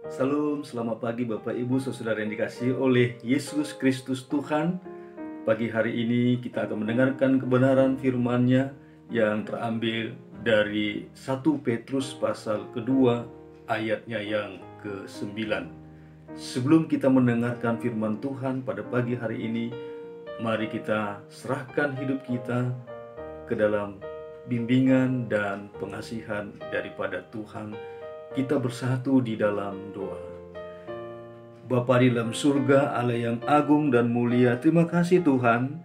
Salam, selamat pagi Bapak Ibu Saudara yang dikasihi oleh Yesus Kristus Tuhan. Pagi hari ini kita akan mendengarkan kebenaran firman-Nya yang terambil dari 1 Petrus pasal kedua ayatnya yang ke-9. Sebelum kita mendengarkan firman Tuhan pada pagi hari ini, mari kita serahkan hidup kita ke dalam bimbingan dan pengasihan daripada Tuhan. Kita bersatu di dalam doa. Bapa di dalam surga, Allah yang agung dan mulia, terima kasih Tuhan,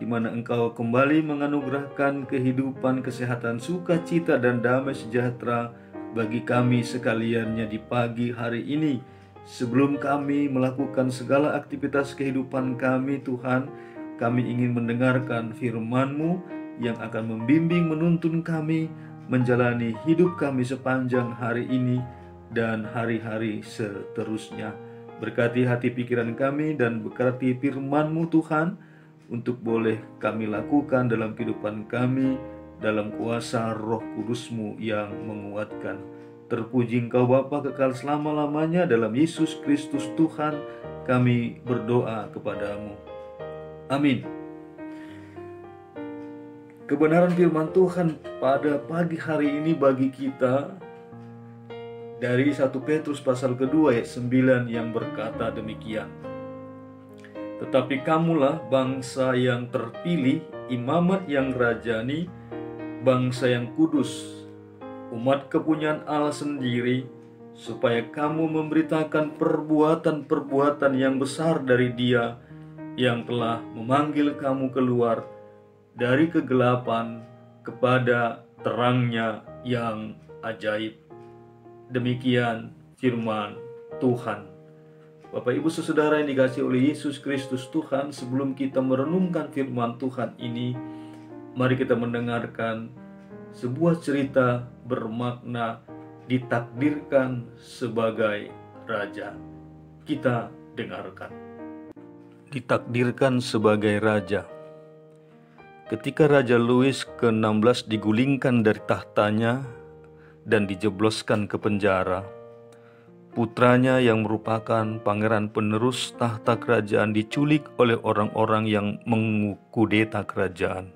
di mana Engkau kembali menganugerahkan kehidupan, kesehatan, sukacita, dan damai sejahtera bagi kami sekaliannya di pagi hari ini. Sebelum kami melakukan segala aktivitas kehidupan kami, Tuhan, kami ingin mendengarkan firman-Mu yang akan membimbing, menuntun kami menjalani hidup kami sepanjang hari ini dan hari-hari seterusnya. Berkati hati pikiran kami dan berkati firman-Mu Tuhan, untuk boleh kami lakukan dalam kehidupan kami, dalam kuasa Roh Kudus-Mu yang menguatkan. Terpuji Engkau Bapa kekal selama-lamanya, dalam Yesus Kristus Tuhan kami berdoa kepadamu. Amin. Kebenaran firman Tuhan pada pagi hari ini bagi kita dari 1 Petrus pasal kedua ayat 9 yang berkata demikian. Tetapi kamulah bangsa yang terpilih, imamat yang rajani, bangsa yang kudus, umat kepunyaan Allah sendiri, supaya kamu memberitakan perbuatan-perbuatan yang besar dari Dia yang telah memanggil kamu keluar dari kegelapan kepada terangnya yang ajaib. Demikian firman Tuhan. Bapak Ibu Saudara yang dikasihi oleh Yesus Kristus Tuhan, sebelum kita merenungkan firman Tuhan ini, mari kita mendengarkan sebuah cerita bermakna ditakdirkan sebagai raja. Kita dengarkan. Ditakdirkan sebagai raja. Ketika Raja Louis ke-16 digulingkan dari tahtanya dan dijebloskan ke penjara, putranya yang merupakan pangeran penerus tahta kerajaan diculik oleh orang-orang yang mengkudeta kerajaan.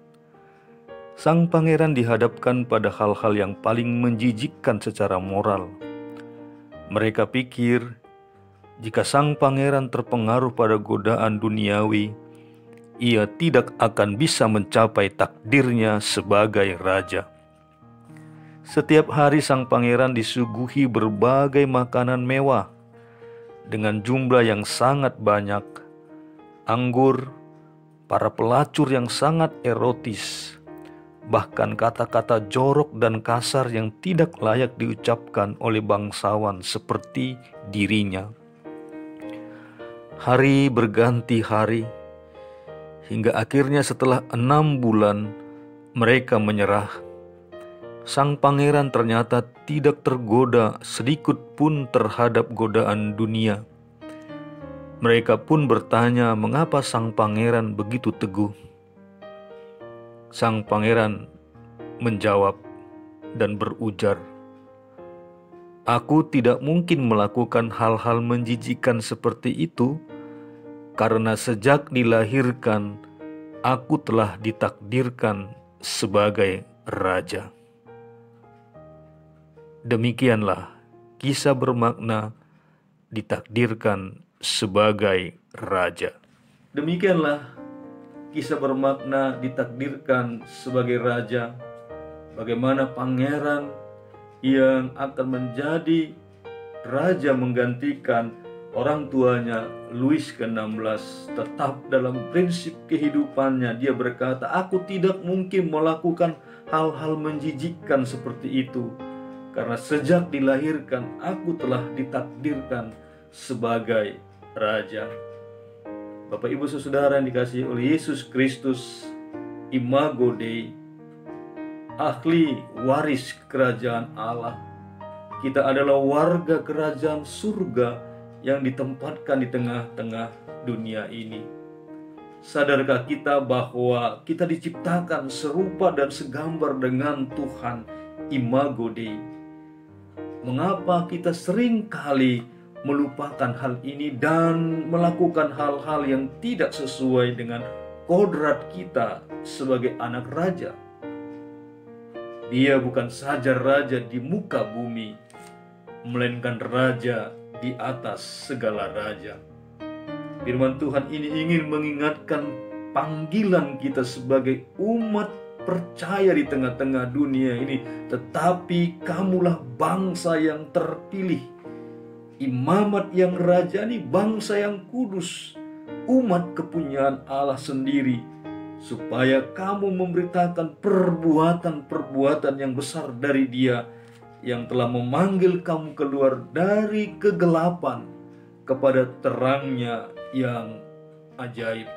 Sang pangeran dihadapkan pada hal-hal yang paling menjijikkan secara moral. Mereka pikir, jika sang pangeran terpengaruh pada godaan duniawi, ia tidak akan bisa mencapai takdirnya sebagai raja. Setiap hari sang pangeran disuguhi berbagai makanan mewah dengan jumlah yang sangat banyak, anggur, para pelacur yang sangat erotis, bahkan kata-kata jorok dan kasar yang tidak layak diucapkan oleh bangsawan seperti dirinya. Hari berganti hari, hingga akhirnya setelah 6 bulan mereka menyerah. Sang pangeran ternyata tidak tergoda sedikit pun terhadap godaan dunia. Mereka pun bertanya mengapa sang pangeran begitu teguh. Sang pangeran menjawab dan berujar, "Aku tidak mungkin melakukan hal-hal menjijikkan seperti itu, karena sejak dilahirkan, aku telah ditakdirkan sebagai raja." Demikianlah kisah bermakna ditakdirkan sebagai raja. Demikianlah kisah bermakna ditakdirkan sebagai raja. Bagaimana pangeran yang akan menjadi raja menggantikan orang tuanya Louis ke-16 tetap dalam prinsip kehidupannya. Dia berkata, "Aku tidak mungkin melakukan hal-hal menjijikkan seperti itu, karena sejak dilahirkan aku telah ditakdirkan sebagai raja." Bapak Ibu Saudara yang dikasihi oleh Yesus Kristus, Imago Dei, ahli waris kerajaan Allah. Kita adalah warga kerajaan surga yang ditempatkan di tengah-tengah dunia ini. Sadarkah kita bahwa kita diciptakan serupa dan segambar dengan Tuhan, Imago Dei? Mengapa kita sering kali melupakan hal ini dan melakukan hal-hal yang tidak sesuai dengan kodrat kita sebagai anak raja. Dia bukan saja raja di muka bumi, melainkan raja di atas segala raja. Firman Tuhan ini ingin mengingatkan panggilan kita sebagai umat percaya di tengah-tengah dunia ini. Tetapi kamulah bangsa yang terpilih, imamat yang rajani, bangsa yang kudus, umat kepunyaan Allah sendiri, supaya kamu memberitakan perbuatan-perbuatan yang besar dari Dia yang telah memanggil kamu keluar dari kegelapan kepada terangnya yang ajaib.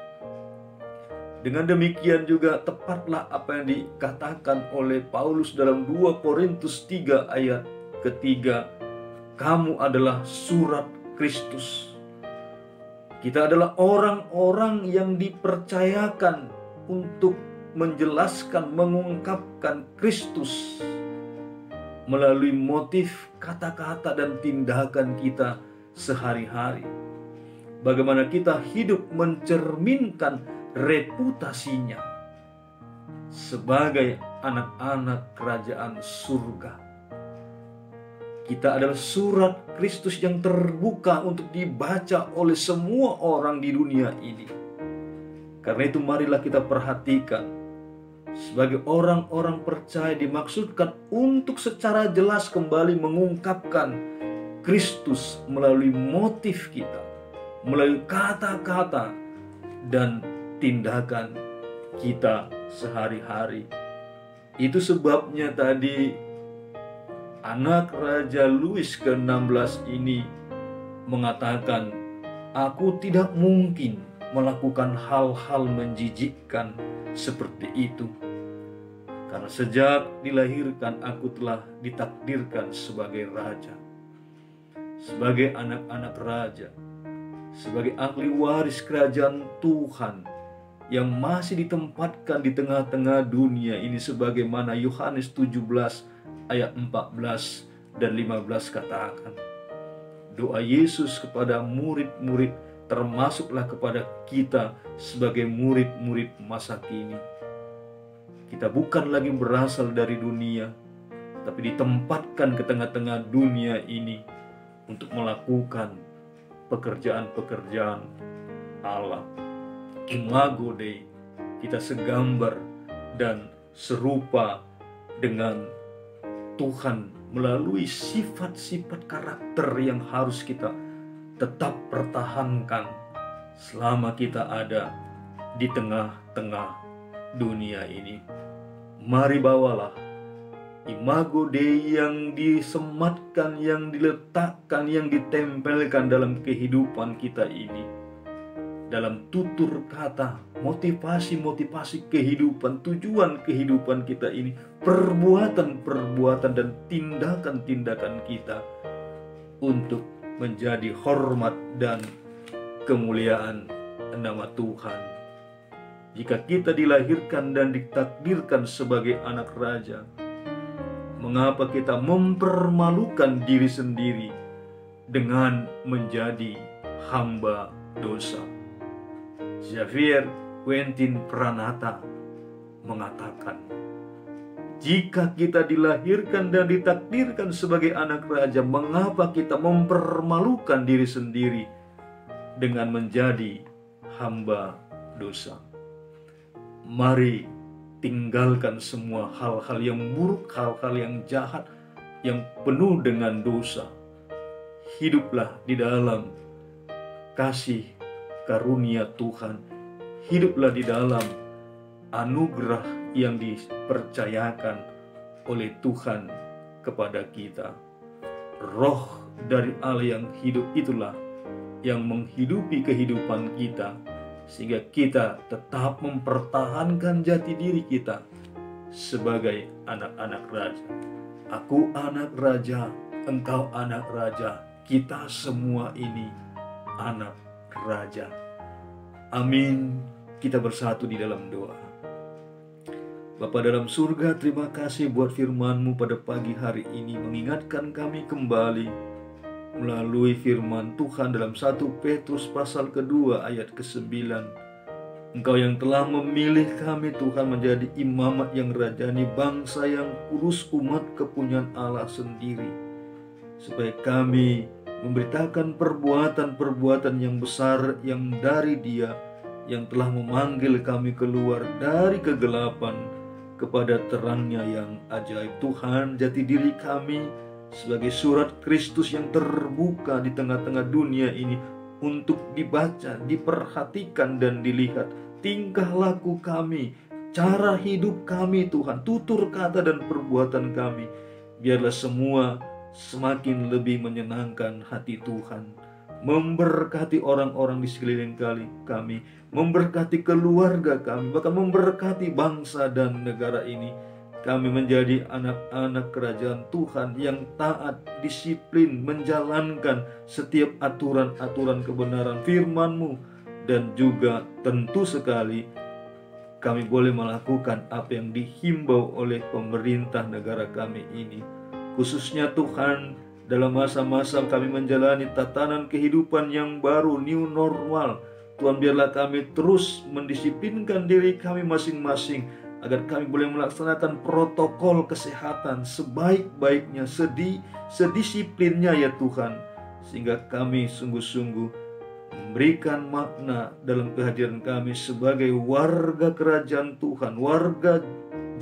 Dengan demikian juga tepatlah apa yang dikatakan oleh Paulus dalam 2 Korintus 3 ayat ketiga, kamu adalah surat Kristus. Kita adalah orang-orang yang dipercayakan untuk menjelaskan, mengungkapkan Kristus melalui motif, kata-kata, dan tindakan kita sehari-hari. Bagaimana kita hidup mencerminkan reputasinya sebagai anak-anak kerajaan surga. Kita adalah surat Kristus yang terbuka untuk dibaca oleh semua orang di dunia ini. Karena itu marilah kita perhatikan, sebagai orang-orang percaya dimaksudkan untuk secara jelas kembali mengungkapkan Kristus melalui motif kita, melalui kata-kata dan tindakan kita sehari-hari. Itu sebabnya tadi anak Raja Louis ke-16 ini mengatakan, aku tidak mungkin melakukan hal-hal menjijikkan seperti itu. Karena sejak dilahirkan aku telah ditakdirkan sebagai raja, sebagai anak-anak raja, sebagai ahli waris kerajaan Tuhan yang masih ditempatkan di tengah-tengah dunia ini, sebagaimana Yohanes 17 ayat 14 dan 15 katakan. Doa Yesus kepada murid-murid termasuklah kepada kita sebagai murid-murid masa kini. Kita bukan lagi berasal dari dunia, tapi ditempatkan ke tengah-tengah dunia ini untuk melakukan pekerjaan-pekerjaan Allah. Imago Dei, kita segambar dan serupa dengan Tuhan melalui sifat-sifat karakter yang harus kita tetap pertahankan selama kita ada di tengah-tengah dunia ini. Mari bawalah imago Dei yang disematkan, yang diletakkan, yang ditempelkan dalam kehidupan kita ini, dalam tutur kata, motivasi-motivasi kehidupan, tujuan kehidupan kita ini, perbuatan-perbuatan dan tindakan-tindakan kita untuk menjadi hormat dan kemuliaan nama Tuhan. Jika kita dilahirkan dan ditakdirkan sebagai anak raja, mengapa kita mempermalukan diri sendiri dengan menjadi hamba dosa? Xavier Quentin Pranata mengatakan, jika kita dilahirkan dan ditakdirkan sebagai anak raja, mengapa kita mempermalukan diri sendiri dengan menjadi hamba dosa? Mari tinggalkan semua hal-hal yang buruk, hal-hal yang jahat, yang penuh dengan dosa. Hiduplah di dalam kasih karunia Tuhan. Hiduplah di dalam anugerah yang dipercayakan oleh Tuhan kepada kita. Roh dari Allah yang hidup itulah yang menghidupi kehidupan kita, sehingga kita tetap mempertahankan jati diri kita sebagai anak-anak raja. Aku anak raja, engkau anak raja, kita semua ini anak raja. Amin. Kita bersatu di dalam doa. Bapa dalam surga, terima kasih buat firman-Mu pada pagi hari ini, mengingatkan kami kembali melalui firman Tuhan dalam 1 Petrus pasal kedua ayat ke-9. Engkau yang telah memilih kami Tuhan menjadi imamat yang rajani, bangsa yang kudus, umat kepunyaan Allah sendiri, supaya kami memberitakan perbuatan-perbuatan yang besar yang dari Dia yang telah memanggil kami keluar dari kegelapan kepada terangnya yang ajaib. Tuhan, jati diri kami sebagai surat Kristus yang terbuka di tengah-tengah dunia ini untuk dibaca, diperhatikan dan dilihat. Tingkah laku kami, cara hidup kami Tuhan, tutur kata dan perbuatan kami, biarlah semua semakin lebih menyenangkan hati Tuhan, memberkati orang-orang di sekeliling kami, memberkati keluarga kami, bahkan memberkati bangsa dan negara ini. Kami menjadi anak-anak kerajaan Tuhan yang taat, disiplin, menjalankan setiap aturan-aturan kebenaran firman-Mu, dan juga tentu sekali kami boleh melakukan apa yang dihimbau oleh pemerintah negara kami ini. Khususnya Tuhan, dalam masa-masa kami menjalani tatanan kehidupan yang baru, new normal, Tuhan, biarlah kami terus mendisiplinkan diri kami masing-masing, agar kami boleh melaksanakan protokol kesehatan sebaik-baiknya, sedisiplinnya ya Tuhan, sehingga kami sungguh-sungguh memberikan makna dalam kehadiran kami sebagai warga kerajaan Tuhan, warga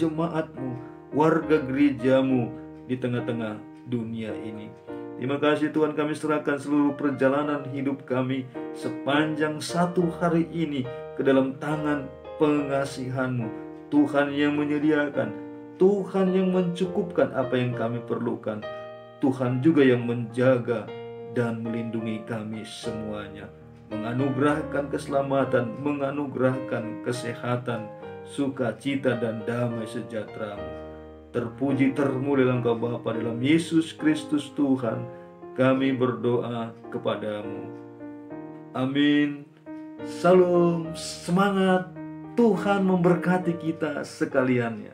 jemaat-Mu, warga gereja-Mu di tengah-tengah dunia ini. Terima kasih Tuhan, kami serahkan seluruh perjalanan hidup kami sepanjang satu hari ini ke dalam tangan pengasihan-Mu. Tuhan yang menyediakan, Tuhan yang mencukupkan apa yang kami perlukan, Tuhan juga yang menjaga dan melindungi kami semuanya, menganugerahkan keselamatan, menganugerahkan kesehatan, sukacita dan damai sejahtera-Mu. Terpuji termulialah Engkau Bapa, dalam Yesus Kristus Tuhan kami berdoa kepadamu. Amin. Salam, semangat. Tuhan memberkati kita sekaliannya.